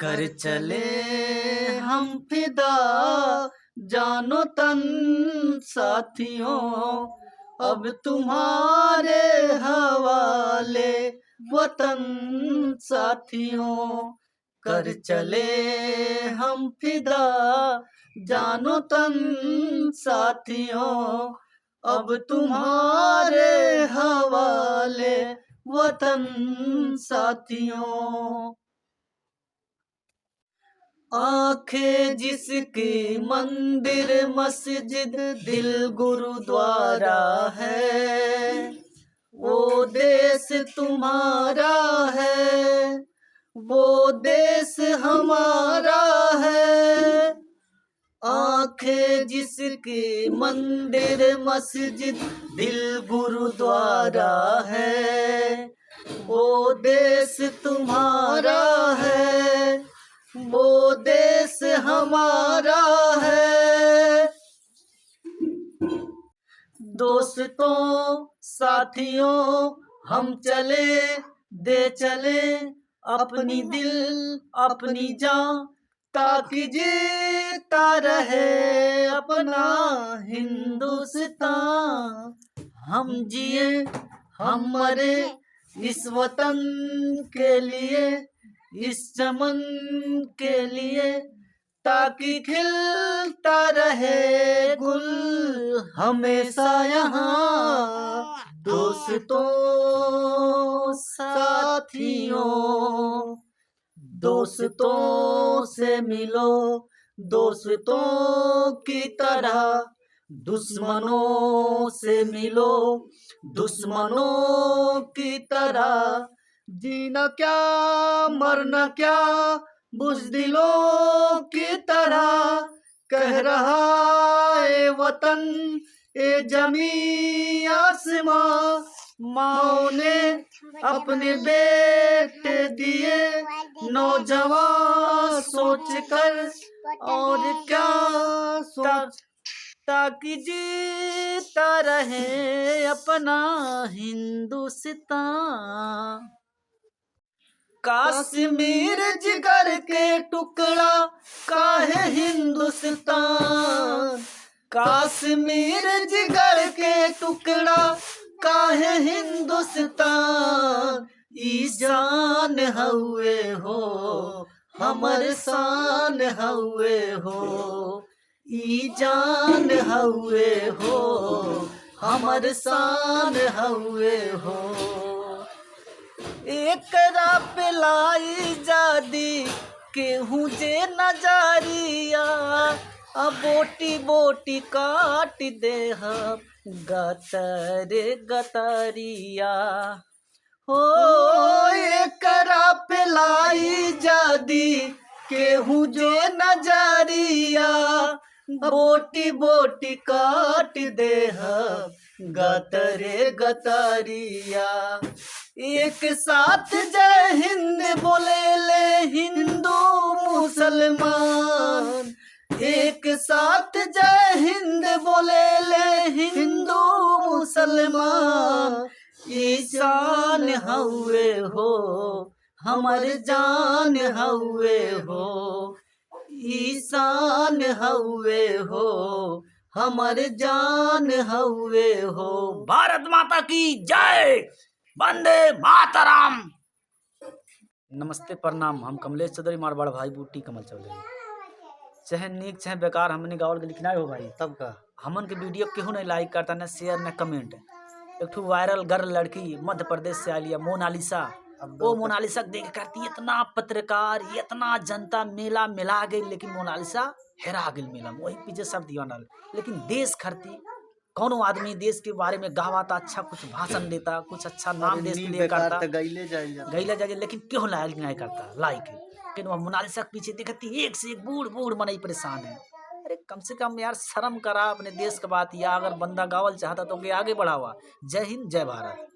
कर चले हम फिदा जानो तन साथियों, अब तुम्हारे हवाले वतन साथियों। कर चले हम फिदा जानो तन साथियों, अब तुम्हारे हवाले वतन साथियों। आंखें जिसकी मंदिर मस्जिद दिल गुरुद्वारा है, वो देश तुम्हारा है, वो देश हमारा है। आंखें जिसकी मंदिर मस्जिद दिल गुरुद्वारा है, वो देश तुम्हारा है, वो देश हमारा है। दोस्तों साथियों हम चले दे चले अपनी दिल अपनी जान, ताकि जीता रहे अपना हिंदुस्तान। हम जिए हम मरे इस वतन के लिए, इस चमन के लिए, ताकि खिलता रहे गुल हमेशा यहाँ। दोस्तों साथियों, दोस्तों से मिलो दोस्तों की तरह, दुश्मनों से मिलो दुश्मनों की तरह। जीना क्या मरना क्या बुज़दिलों की तरह, कह रहा ए वतन ए जमी आसमां। माँ ने अपने बेटे दिए नौजवान सोच कर, और क्या सोच, ताकि जीता रहे अपना हिंदुस्तान। कश्मीर जिगर के टुकड़ा काहे हिंदुस्तान, कश्मीर जिगर के टुकड़ा काहे हिंदुस्तान। ई जान हउए हो हमर शान हउए हो, ई जान हउए हो हमर शान हउए हो। एकरा पे लाई जादी केहू जे नजरिया, अब बोटी बोटी काट दे हम गतर गतरिया। हो एकरा पे लाई जादी केहू जो नजरिया, बोटी बोटी काट दे हम गतरे गतरिया। एक साथ जय हिंद बोले ले हिंदू मुसलमान, एक साथ जय हिंद बोले ले हिंदू मुसलमान। ई जान हउए हो हमर जान हउए हो, ई शान हउए हो हमर जान हउए हो। भारत माता की जय, वंदे मातरम। नमस्ते प्रणाम, हम कमलेश चौधरी मारवाड़ भाई बूटी कमल चौधरी। चाहे नीक चाहे बेकार हमने गाँव के लिखना हो भाई, तब का हमन के वीडियो केहू नहीं लाइक करता, न शेयर न कमेंट। एक ठो वायरल गर्ल लड़की मध्य प्रदेश से आई है मोनालिसा, वो मोनालिसा देख करती इतना पत्रकार इतना जनता मेला मिला गई, लेकिन मोनालिसा हेरा गई मेला में, वही पीछे सब दीवाना। लेकिन देश खरती कौनो आदमी देश के बारे में गावाता, अच्छा कुछ भाषण देता, कुछ अच्छा नाम देश के लिए करता, गईले जाए, लेकिन क्यों लाइक नहीं करता लाइक। लेकिन वह मोनालिसा के पीछे देखती एक से एक बूढ़ बूढ़ मनई परेशान है। अरे कम से कम यार शर्म करा अपने देश का बात, या अगर बंदा गावल चाहता तो आगे बढ़ावा। जय हिंद जय भारत।